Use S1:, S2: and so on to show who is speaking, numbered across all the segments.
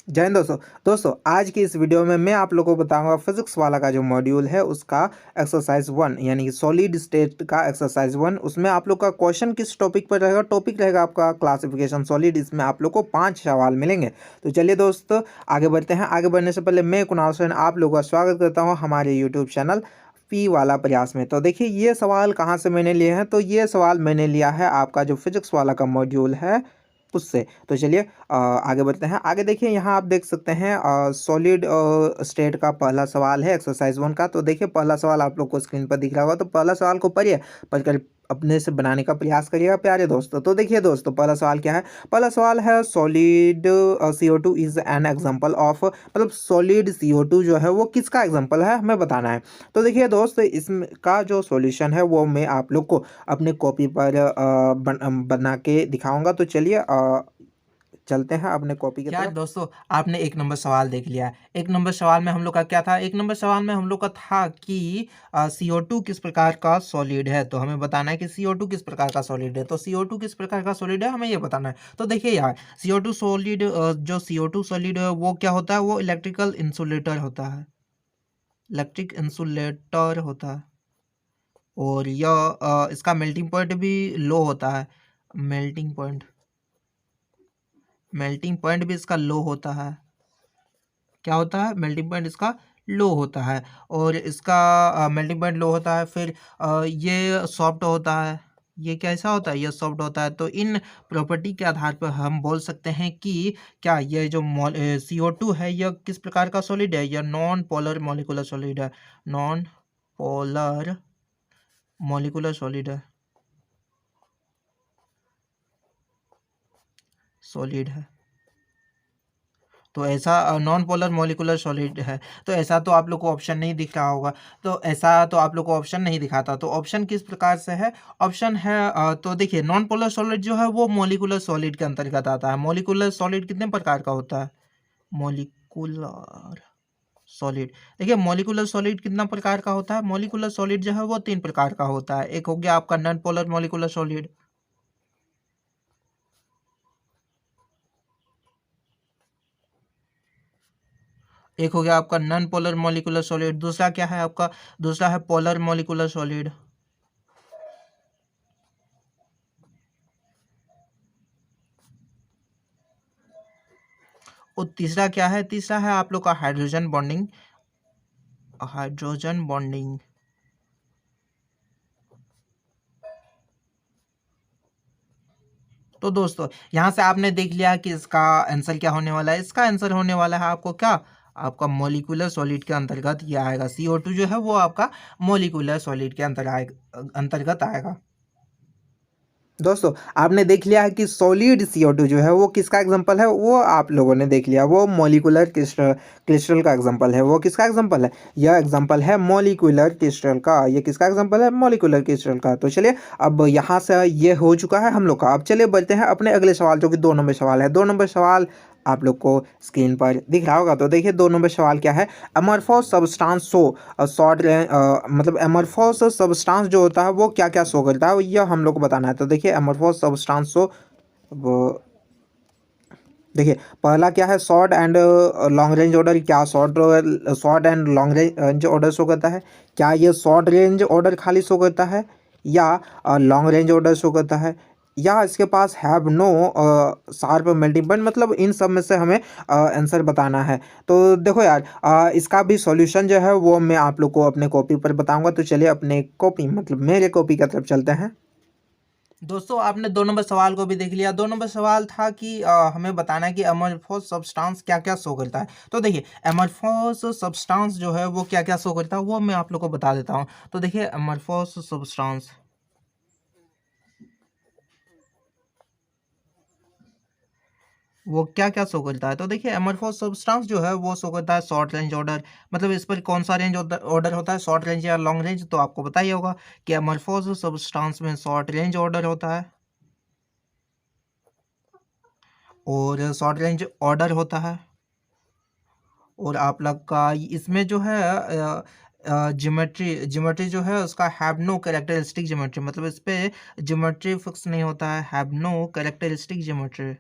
S1: जय हिंद दोस्तों। आज की इस वीडियो में मैं आप लोगों को बताऊंगा फिजिक्स वाला का जो मॉड्यूल है उसका एक्सरसाइज 1 यानी कि सॉलिड स्टेट का एक्सरसाइज 1। उसमें आप लोग का क्वेश्चन किस टॉपिक पर रहेगा? टॉपिक रहेगा आपका क्लासिफिकेशन सॉलिड। इसमें आप लोग को 5 सवाल मिलेंगे। तो चलिए दोस्तों आगे बढ़ते हैं। आगे बढ़ने से पहले मैं कुणाल सैन आप लोगों का स्वागत करता हूँ हमारे यूट्यूब चैनल पी वाला प्रयास में। तो देखिए ये सवाल कहाँ से मैंने लिए हैं, तो ये सवाल मैंने लिया है आपका जो फिजिक्स वाला का मॉड्यूल है उससे। तो चलिए आगे बढ़ते हैं। आगे देखिए यहाँ आप देख सकते हैं सॉलिड स्टेट का पहला सवाल है एक्सरसाइज 1 का। तो देखिए पहला सवाल आप लोग को स्क्रीन पर दिख रहा होगा। तो पहला सवाल को पढ़िए, पढ़कर अपने से बनाने का प्रयास करिएगा प्यारे दोस्तों। तो देखिए दोस्तों पहला सवाल क्या है? पहला सवाल है solid CO2 is an example of, मतलब सॉलिड CO2 जो है वो किसका एग्जांपल है हमें बताना है। तो देखिए दोस्त इसका जो सॉल्यूशन है वो मैं आप लोग को अपने कॉपी पर बना के दिखाऊंगा। तो चलिए चलते हैं अपने कॉपी की
S2: क्या
S1: तरफ।
S2: दोस्तों, आपने एक नंबर सवाल देख लिया। एक नंबर सवाल में हम लोग का क्या था? एक नंबर सवाल में हम लोग का था कि CO2 किस प्रकार का सॉलिड है। तो हमें बताना है कि CO2 किस प्रकार का सॉलिड है। तो CO2 किस प्रकार का सॉलिड है हमें ये बताना है। तो देखिए यार, CO2 सॉलिड, जो CO2 सॉलिड है वो क्या होता है? वो इलेक्ट्रिकल इंसुलेटर होता है। इलेक्ट्रिक इंसुलेटर होता है। और यह इसका मेल्टिंग पॉइंट भी लो होता है। मेल्टिंग पॉइंट मेल्टिंग पॉइंट भी इसका लो होता है। क्या होता है? मेल्टिंग पॉइंट इसका लो होता है। और इसका मेल्टिंग पॉइंट लो होता है। फिर ये सॉफ्ट होता है। ये कैसा होता है? ये सॉफ्ट होता है। तो इन प्रॉपर्टी के आधार पर हम बोल सकते हैं कि क्या ये जो CO2 है यह किस प्रकार का सॉलिड है? यह नॉन पोलर मॉलिकुलर सॉलिड है। नॉन पोलर मॉलिकुलर सॉलिड है। सॉलिड है। तो ऐसा नॉन पोलर मॉलिकुलर सॉलिड है। तो ऐसा तो आप लोग को ऑप्शन नहीं दिख रहा होगा। तो ऐसा तो आप लोग को ऑप्शन नहीं दिखाता। तो ऑप्शन किस प्रकार से है? ऑप्शन है तो देखिए नॉन पोलर सॉलिड जो है वो मॉलिकुलर सॉलिड के अंतर्गत आता है। मॉलिकुलर सॉलिड कितने प्रकार का होता है? मॉलिकुलर सॉलिड, देखिए मॉलिकुलर सॉलिड कितना प्रकार का होता है? मॉलिकुलर सॉलिड जो है वो 3 प्रकार का होता है। एक हो गया आपका नॉन पोलर मॉलिकुलर सॉलिड। एक हो गया आपका नॉन पोलर मॉलिकुलर सॉलिड। दूसरा क्या है आपका? दूसरा है पोलर मॉलिकुलर सॉलिड। और तीसरा क्या है? तीसरा है आप लोग का हाइड्रोजन बॉन्डिंग। Hydrogen bonding. तो दोस्तों यहाँ से आपने देख लिया कि इसका आंसर क्या होने वाला है। इसका आंसर होने वाला है आपको क्या? आपका मॉलिक्यूलर सॉलिड के अंतर्गत ये आएगा। CO2 जो है वो आपका मॉलिक्यूलर सॉलिड के अंतर्गत आएगा।
S1: दोस्तों आपने देख लिया है कि सॉलिड CO2 जो है वो किसका एग्जांपल है, वो आप लोगों ने देख लिया। वो मॉलिक्यूलर क्रिस्टल का एग्जांपल है। वो किसका एग्जांपल है? यह एग्जांपल है मॉलिक्यूलर क्रिस्टल का। ये किसका एग्जांपल है? मॉलिक्यूलर क्रिस्टल का। तो चलिए अब यहाँ से ये हो चुका है हम लोग का। अब चलिए बढ़ते हैं अपने अगले सवाल जो कि 2 नंबर सवाल है। 2 नंबर सवाल आप लोग को स्क्रीन पर दिख रहा होगा। तो देखिए 2 नंबर सवाल क्या है? अमरफॉस सब्सटेंस शो शॉर्ट मतलब एमरफॉस सब्सटेंस जो होता है वो क्या क्या शो करता है यह हम लोग को बताना है। तो देखिए एमरफॉस सब्सटेंस शो वो देखिए पहला क्या है? Short and long range order. क्या short and long range order show करता है? क्या ये शॉर्ट रेंज ऑर्डर खाली शो करता है या लॉन्ग रेंज ऑर्डर शो करता है या इसके पास have no sharp melting point? मतलब इन सब में से हमें आंसर बताना है। तो देखो यार इसका भी सॉल्यूशन जो है वो मैं आप लोग को अपने कॉपी पर बताऊंगा। तो चलिए अपने कॉपी मतलब मेरे कॉपी की तरफ चलते हैं।
S2: दोस्तों आपने 2 नंबर सवाल को भी देख लिया। 2 नंबर सवाल था कि हमें बताना है कि अमरफॉस सब्सटेंस क्या क्या शो करता है। तो देखिए अमरफॉस सब्सटेंस जो है वो क्या क्या शो करता है वो मैं आप लोग को बता देता हूँ। तो देखिए अमरफॉस सब्सटेंस वो क्या क्या शो करता है। तो देखिए एमरफॉस सब्सटेंस जो है वो शो करता है शॉर्ट रेंज ऑर्डर। मतलब इस पर कौन सा रेंज ऑर्डर होता है? शॉर्ट रेंज या लॉन्ग रेंज? तो आपको पता ही होगा कि एमरफॉस सब्सटेंस में शॉर्ट रेंज ऑर्डर होता है। और शॉर्ट रेंज ऑर्डर होता है। और आप लोग का इसमें जो है ज्योमेट्री ज्योमेट्री जो है उसका हैव नो कैरेक्टरिस्टिक ज्योमेट्री। मतलब इस पे ज्योमेट्री फिक्स नहीं होता है। Have no characteristic geometry.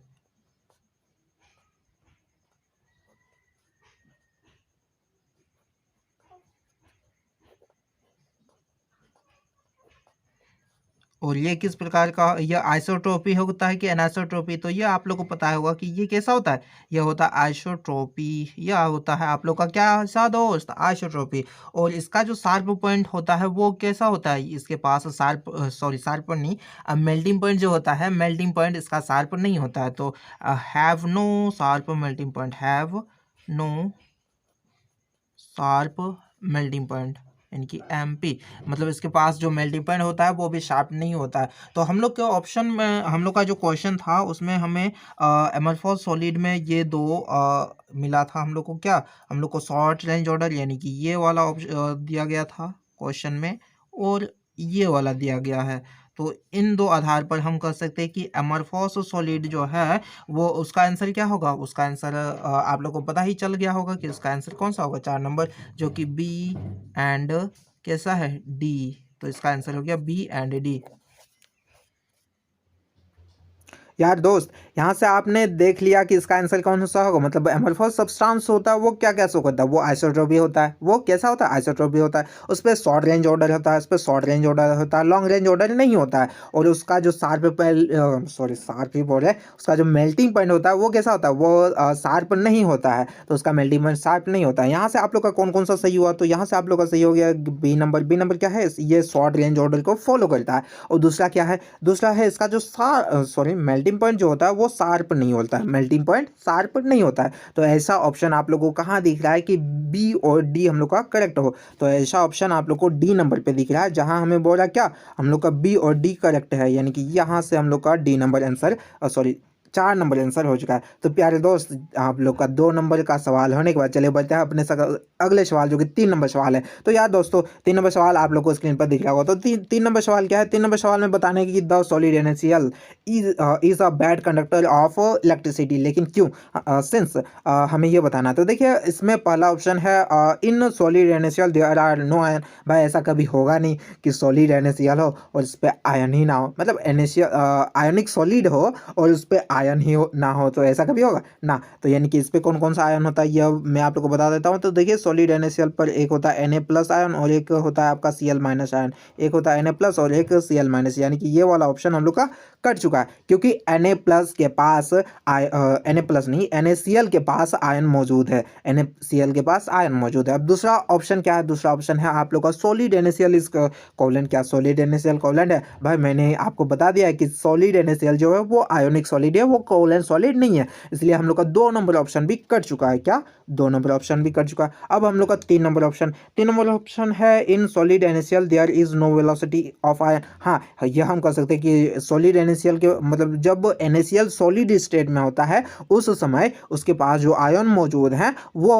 S2: और ये किस प्रकार का, यह आइसोट्रोपी होता है कि एनिसोट्रोपी, तो ये आप लोग को पता होगा कि ये कैसा होता है, यह होता है आइसोट्रोपी, यह होता है आप लोग का क्या सा दोस्त, आइसोट्रोपी। और इसका जो शार्प पॉइंट होता है वो कैसा होता है, इसके पास शार्प, सॉरी शार्प नहीं, मेल्टिंग पॉइंट जो होता है, मेल्टिंग पॉइंट इसका शार्प नहीं होता है, तो have no sharp melting point, have no sharp melting point, यानी कि MP, मतलब इसके पास जो मेल्टिंग पॉइंट होता है वो भी शार्प नहीं होता है। तो हम लोग के ऑप्शन में, हम लोग का जो क्वेश्चन था उसमें हमें एमरफॉस सॉलिड में ये दो मिला था हम लोग को, क्या हम लोग को शॉर्ट रेंज ऑर्डर यानी कि ये वाला दिया गया था क्वेश्चन में, और ये वाला दिया गया है। तो इन दो आधार पर हम कह सकते हैं कि एमरफॉस सॉलिड जो है वो उसका आंसर क्या होगा, उसका आंसर आप लोग को पता ही चल गया होगा कि उसका आंसर कौन सा होगा, 4 नंबर, जो कि B एंड कैसा है D। तो इसका आंसर हो गया B एंड D।
S1: यार दोस्त, यहाँ से आपने देख लिया कि इसका आंसर कौन सा होगा। मतलब एमरफॉस सब्सटेंस होता है वो क्या क्या शो करता है, वो आइसोट्रोपी होता है। वो कैसा होता है, आइसोट्रोपी होता है। उस पर शॉर्ट रेंज ऑर्डर होता है, उस पर शॉर्ट रेंज ऑर्डर होता है, लॉन्ग रेंज ऑर्डर नहीं होता है। और उसका जो शार्प ही बोल रहे, उसका जो मेल्टिंग पॉइंट होता है वो कैसा होता है, वो शार्प नहीं होता है। तो उसका मेल्टिंग पॉइंट शार्प नहीं होता है। यहाँ से आप लोग का कौन कौन सा सही हुआ, तो यहाँ से आप लोग का सही हो गया बी नंबर। बी नंबर क्या है, ये शॉर्ट रेंज ऑर्डर को फॉलो करता है। और दूसरा क्या है, दूसरा है इसका जो मेल्टिंग पॉइंट जो होता है वो शार्प नहीं होता है, मेल्टिंग पॉइंट शार्प नहीं होता है। तो ऐसा ऑप्शन आप लोगों को कहाँ दिख रहा है कि बी और डी हम लोग का करेक्ट हो। तो ऐसा ऑप्शन आप लोग को डी नंबर पे दिख रहा है, जहां हमें बोला क्या, हम लोग का बी और डी करेक्ट है, यानी कि यहाँ से हम लोग का D number answer, 4 number answer हो चुका है। तो प्यारे दोस्त, आप लोग का 2 नंबर का सवाल होने के बाद चले बढ़ते हैं अपने अगले सवाल, जो कि 3 नंबर सवाल है। तो यार दोस्तों, 3 नंबर सवाल आप लोग को स्क्रीन पर दिख रहा होगा। तो 3 नंबर सवाल क्या है, 3 नंबर सवाल में बताने की the solid NaCl is a bad conductor of electricity, लेकिन क्यों, सिंस हमें ये बताना है। तो देखिए, इसमें पहला ऑप्शन है in solid NaCl there are no ion. भाई ऐसा कभी होगा नहीं कि सॉलिड NaCl हो और इस पर आयन ही ना हो, मतलब NaCl आयनिक सॉलिड हो और उस पर आयन ही ना हो, तो ऐसा कभी होगा ना। तो यानी कि इस पर कौन कौन सा आयन होता है यह मैं आप लोग को बता देता हूँ। तो देखिए, सॉलिड NaCl पर एक होता है Na+ आयन और एक होता है आपका Cl- आयन। एक होता है Na+ और एक Cl-, यानी कि ये वाला ऑप्शन हम लोग का कट चुका है, क्योंकि Na+ के पास Na+ नहीं, NaCl के पास आयन मौजूद है, NaCl के पास आयन मौजूद है। अब दूसरा ऑप्शन क्या है, दूसरा ऑप्शन है आप लोग का सॉलिड NaCl इज कोवलेंट। क्या सॉलिड NaCl कोवलेंट है? भाई मैंने आपको बता दिया है कि सॉलिड NaCl जो है वो आयोनिक सॉलिड है, वो कोवलेंट सॉलिड नहीं है। इसलिए हम लोग का 2 नंबर ऑप्शन भी कट चुका है। क्या, 2 नंबर ऑप्शन भी कट चुका है। अब हम लोग का 3 नंबर ऑप्शन, 3 नंबर ऑप्शन है in solid NaCl there is no velocity of ion. हाँ, यह हम कह सकते हैं कि सॉलिड NaCl के, मतलब जब NaCl सॉलिड स्टेट में होता है उस समय उसके पास जो आयन मौजूद हैं वो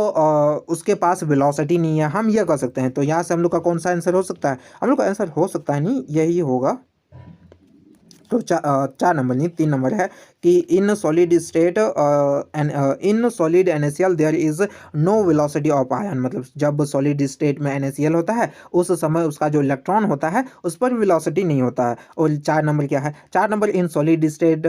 S1: उसके पास वेलोसिटी नहीं है, हम यह कह सकते हैं। तो यहाँ से हम लोग का कौन सा आंसर हो सकता है, हम लोग का आंसर हो सकता है नहीं, यही होगा। तो 4 नंबर नहीं, 3 नंबर है कि in solid state in solid NaCl there is no velocity of ion. मतलब जब सॉलिड स्टेट में NaCl होता है उस समय उसका जो इलेक्ट्रॉन होता है उस पर वेलोसिटी नहीं होता है। और 4 नंबर क्या है, 4 number in solid state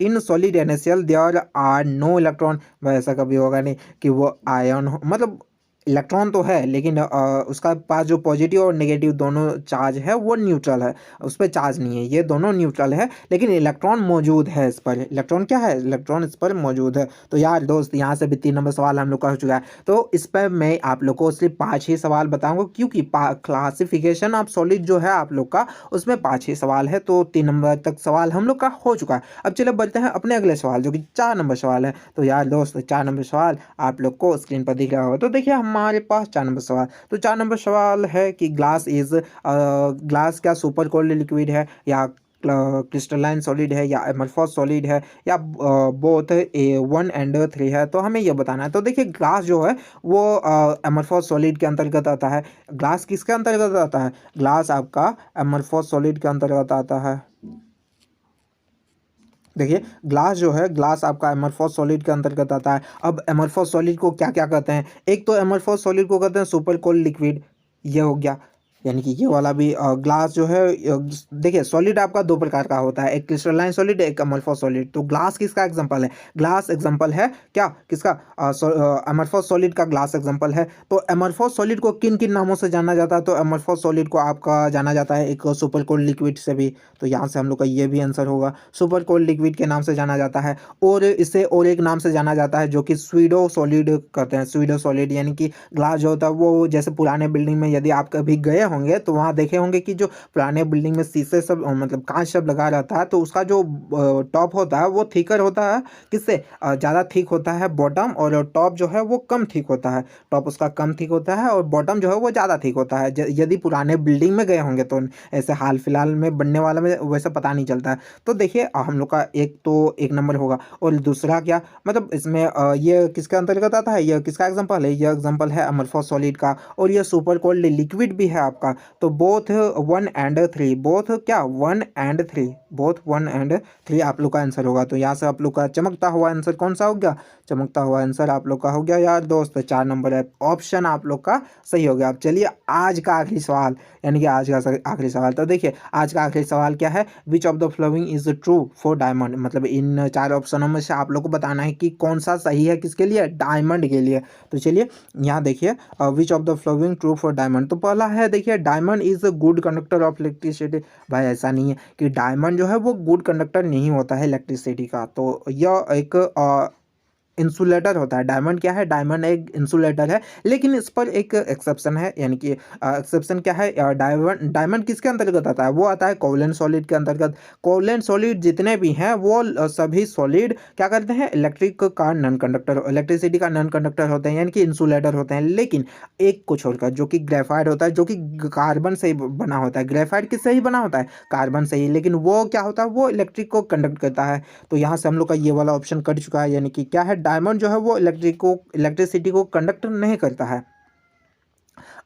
S1: in solid NaCl there are no electron. ऐसा कभी होगा नहीं कि वो आयन हो, मतलब इलेक्ट्रॉन तो है लेकिन उसका पास जो पॉजिटिव और नेगेटिव दोनों चार्ज है वो न्यूट्रल है, उस पर चार्ज नहीं है, ये दोनों न्यूट्रल है, लेकिन इलेक्ट्रॉन मौजूद है इस पर। इलेक्ट्रॉन क्या है, इलेक्ट्रॉन इस पर मौजूद है। तो यार दोस्त, यहाँ से भी 3 नंबर सवाल हम लोग का हो चुका है। तो इस पर मैं आप लोग को सिर्फ 5 ही सवाल बताऊंगा, क्योंकि क्लासिफिकेशन ऑफ सॉलिड जो है आप लोग का उसमें 5 ही सवाल है। तो 3 नंबर तक सवाल हम लोग का हो चुका है। अब चलो बढ़ते हैं अपने अगले सवाल, जो कि 4 नंबर सवाल है। तो यार दोस्त, 4 नंबर सवाल आप लोग को स्क्रीन पर दिख रहा होगा। तो देखिए, हमारे पास 4 नंबर सवाल, तो 4 नंबर सवाल है कि ग्लास क्या सुपर कोल्ड लिक्विड है, या क्रिस्टलाइन सॉलिड है, या एमरफॉस सॉलिड है, या बोथ A1 एंड 3 है। तो हमें ये बताना है। तो देखिए, ग्लास जो है वो एमरफॉस सॉलिड के अंतर्गत आता है। ग्लास किसके अंतर्गत आता है, ग्लास आपका एमरफॉस सॉलिड के अंतर्गत आता है। देखिए, ग्लास जो है, ग्लास आपका एमरफॉस सॉलिड के अंतर्गत आता है। अब एमरफॉस सॉलिड को क्या क्या कहते हैं, एक तो एमरफॉस सॉलिड को कहते हैं सुपर कोल्ड लिक्विड, ये हो गया। यानी कि ये वाला भी ग्लास जो है देखिए सॉलिड आपका दो प्रकार का होता है, एक क्रिस्टलाइन सॉलिड, एक अमरफॉस सॉलिड। तो ग्लास किसका एग्जांपल है? ग्लास एग्जांपल है क्या किसका? अमरफॉस सॉलिड का ग्लास एग्जांपल है। तो अमरफॉस सॉलिड को किन किन नामों से जाना जाता है? तो अमरफॉस सॉलिड को आपका जाना जाता है एक सुपर कोल्ड लिक्विड से भी। तो यहाँ से हम लोग का ये भी आंसर होगा, सुपर कोल्ड लिक्विड के नाम से जाना जाता है। और इसे और एक नाम से जाना जाता है जो कि स्यूडो सॉलिड कहते हैं, स्यूडो सॉलिड। यानी कि ग्लास जो होता है वो जैसे पुराने बिल्डिंग में यदि आप कभी गए होंगे तो वहाँ देखे होंगे कि जो पुराने बिल्डिंग में शीशे सब मतलब कांच सब लगा रहता है, तो उसका जो टॉप होता है वो थिकर होता है। किससे? ज़्यादा थिक होता है बॉटम, और टॉप जो है वो कम थिक होता है। टॉप उसका कम थिक होता है और बॉटम जो है वो ज़्यादा थिक होता है। यदि पुराने बिल्डिंग में गए होंगे तो ऐसे हाल फिलहाल में बनने वाला में वैसे पता नहीं चलता है। तो देखिए हम लोग का एक तो एक नंबर होगा। और दूसरा क्या मतलब इसमें ये किसके अंतर्गत आता है? ये किसका एग्जांपल है? ये एग्जांपल है अमरफॉस सॉलिड का। और ये सुपर कोल्ड लिक्विड भी है आपका। तो बोथ 1 and 3, बोथ क्या 1 and 3, बोथ 1 and 3 आप लोग का आंसर होगा। तो यहाँ से आप लोग का चमकता हुआ आंसर कौन सा हो गया? चमकता हुआ आंसर आप लोग का हो गया यार दोस्त 4 नंबर है, ऑप्शन आप लोग का सही हो गया। अब चलिए आज का आखिरी सवाल, यानी कि आज का आखिरी सवाल। तो देखिए आज का आखिरी सवाल क्या है? Which of the following is true for diamond. मतलब इन 4 ऑप्शनों में से आप लोग को बताना है कि कौन सा सही है, किसके लिए? डायमंड के लिए। तो चलिए यहाँ देखिए which of the flowing true for diamond. तो पहला है देखिए diamond is a good conductor of electricity. भाई ऐसा नहीं है कि डायमंड जो है वो गुड कंडक्टर नहीं होता है इलेक्ट्रिसिटी का। तो यह एक इंसुलेटर होता है। डायमंड क्या है? डायमंड एक इंसुलेटर है। लेकिन इस पर एक एक्सेप्शन है, यानी कि एक्सेप्शन क्या है? डायमंड डायमंड किसके अंतर्गत आता है? वो आता है कोवलेंट सॉलिड के अंतर्गत। कोवलेंट सॉलिड जितने भी हैं वो सभी सॉलिड क्या करते हैं? इलेक्ट्रिक का नॉन कंडक्टर, इलेक्ट्रिसिटी का नॉन कंडक्टर होते हैं, यानी कि इंसुलेटर होते हैं। लेकिन एक को छोड़कर जो कि ग्रेफाइट होता है, जो कि कार्बन से ही बना होता है। ग्रेफाइट किससे ही बना होता है? कार्बन से ही। लेकिन वो क्या होता है? वो इलेक्ट्रिक को कंडक्ट करता है। तो यहाँ से हम लोग का ये वाला ऑप्शन कट चुका है, यानी कि क्या है? डायमंड जो है वो इलेक्ट्रिसिटी को कंडक्ट नहीं करता है।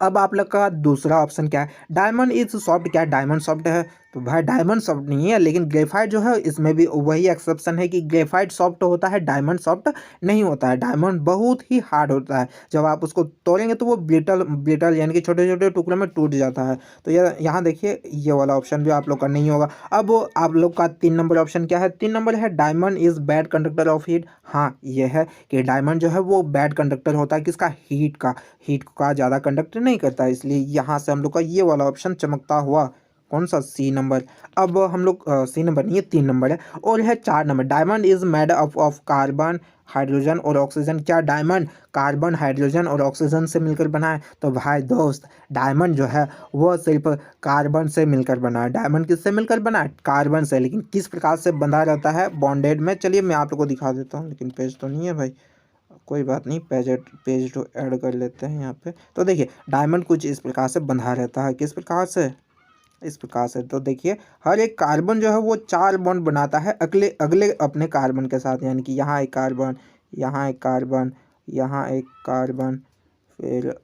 S1: अब आप लोग का दूसरा ऑप्शन क्या है? Diamond is soft. क्या डायमंड सॉफ्ट है? तो भाई डायमंड सॉफ्ट नहीं है, लेकिन ग्रेफाइट जो है इसमें भी वही एक्सेप्शन है कि ग्रेफाइट सॉफ्ट होता है, डायमंड सॉफ्ट नहीं होता है। डायमंड बहुत ही हार्ड होता है, जब आप उसको तोड़ेंगे तो वो ब्रिटल ब्रिटल यानी कि छोटे छोटे टुकड़ों में टूट जाता है। तो ये यहाँ देखिए ये वाला ऑप्शन भी आप लोग का नहीं होगा। अब आप लोग का 3 नंबर ऑप्शन क्या है? 3 नंबर है diamond is bad conductor of heat. हाँ ये है कि डायमंड जो है वो बैड कंडक्टर होता है किसका? हीट का। हीट का ज़्यादा कंडक्ट नहीं करता है, इसलिए यहाँ से हम लोग का ये वाला ऑप्शन चमकता हुआ कौन सा? C number. अब हम लोग C नंबर नहीं है 3 नंबर है। और है 4 number, diamond is made up of carbon hydrogen और ऑक्सीजन। क्या डायमंड कार्बन हाइड्रोजन और ऑक्सीजन से मिलकर बना है? तो भाई दोस्त डायमंड जो है वो सिर्फ कार्बन से मिलकर बना है। डायमंड किससे मिलकर बना है? कार्बन से। लेकिन किस प्रकार से बंधा रहता है? बॉन्डेड में। चलिए मैं आप लोग को दिखा देता हूँ, लेकिन पेज तो नहीं है भाई, कोई बात नहीं, पेज तो ऐड कर लेते हैं यहाँ पे। तो देखिए डायमंड कुछ इस प्रकार से बंधा रहता है। किस प्रकार से? इस प्रकार से। तो देखिए हर एक कार्बन जो है वो 4 बॉन्ड बनाता है अगले अगले अपने कार्बन के साथ। यानी कि यहाँ एक कार्बन, यहाँ एक कार्बन, यहाँ एक कार्बन, फिर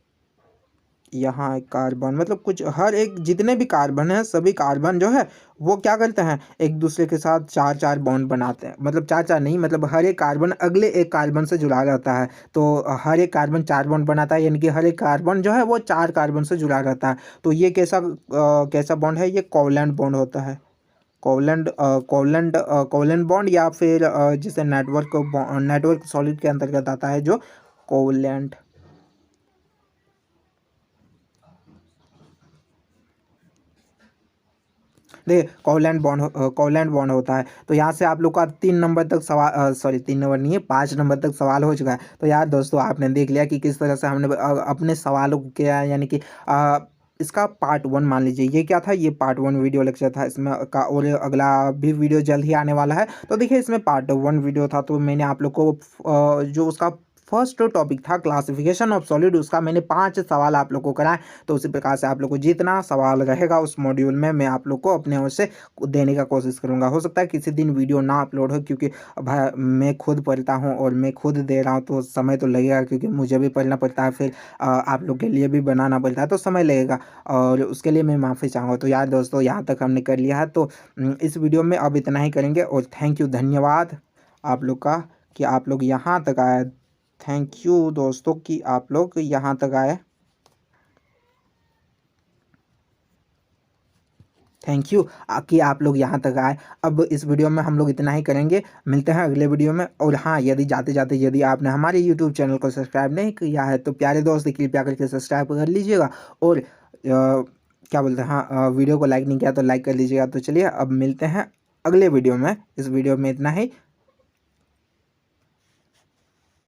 S1: यहाँ एक कार्बन। मतलब कुछ हर एक जितने भी कार्बन है सभी कार्बन जो है वो क्या करते हैं? एक दूसरे के साथ 4 4 बॉन्ड बनाते हैं। मतलब 4 4 नहीं, मतलब हर एक कार्बन अगले एक कार्बन से जुड़ा रहता है। तो हर एक कार्बन 4 बॉन्ड बनाता है, यानी कि हर एक कार्बन जो है वो 4 कार्बन से जुड़ा रहता है। तो ये कैसा कैसा बॉन्ड है? ये कोवलेंट बॉन्ड होता है। कोवलेंट बॉन्ड, या फिर जिसे नेटवर्क सॉलिड के अंतर्गत आता है जो कोवलेंट। देखिए कोवलेंट बॉन्ड होता है। तो यहाँ से आप लोग का 3 नंबर तक सवाल, सॉरी 3 नंबर नहीं है, 5 नंबर तक सवाल हो चुका है। तो यार दोस्तों आपने देख लिया कि किस तरह से हमने अपने सवालों को किया है, यानी कि इसका पार्ट 1 मान लीजिए। ये क्या था? ये पार्ट 1 वीडियो लेक्चर था। इसमें का और अगला भी वीडियो जल्द ही आने वाला है। तो देखिए इसमें पार्ट 1 वीडियो था, तो मैंने आप लोग को जो उसका फर्स्ट टॉपिक था क्लासिफिकेशन ऑफ सॉलिड, उसका मैंने 5 सवाल आप लोग को कराए। तो उसी प्रकार से आप लोग को जितना सवाल रहेगा उस मॉड्यूल में मैं आप लोग को अपने ओर से देने का कोशिश करूंगा। हो सकता है किसी दिन वीडियो ना अपलोड हो, क्योंकि भाई मैं खुद पढ़ता हूं और मैं खुद दे रहा हूं, तो समय तो लगेगा, क्योंकि मुझे भी पढ़ना पड़ता है, फिर आप लोग के लिए भी बनाना पड़ता है, तो समय लगेगा। और उसके लिए मैं माफ़ी चाहूँगा। तो यार दोस्तों यहाँ तक हमने कर लिया है, तो इस वीडियो में अब इतना ही करेंगे। और थैंक यू, धन्यवाद आप लोग का कि आप लोग यहाँ तक आए। थैंक यू दोस्तों कि आप लोग यहाँ तक आए। थैंक यू कि आप लोग यहाँ तक आए। अब इस वीडियो में हम लोग इतना ही करेंगे, मिलते हैं अगले वीडियो में। और हाँ, यदि जाते जाते यदि आपने हमारे यूट्यूब चैनल को सब्सक्राइब नहीं किया है तो प्यारे दोस्त कृपया करके सब्सक्राइब कर लीजिएगा। और क्या बोलते हैं, हाँ, वीडियो को लाइक नहीं किया तो लाइक कर लीजिएगा। तो चलिए अब मिलते हैं अगले वीडियो में। इस वीडियो में इतना ही।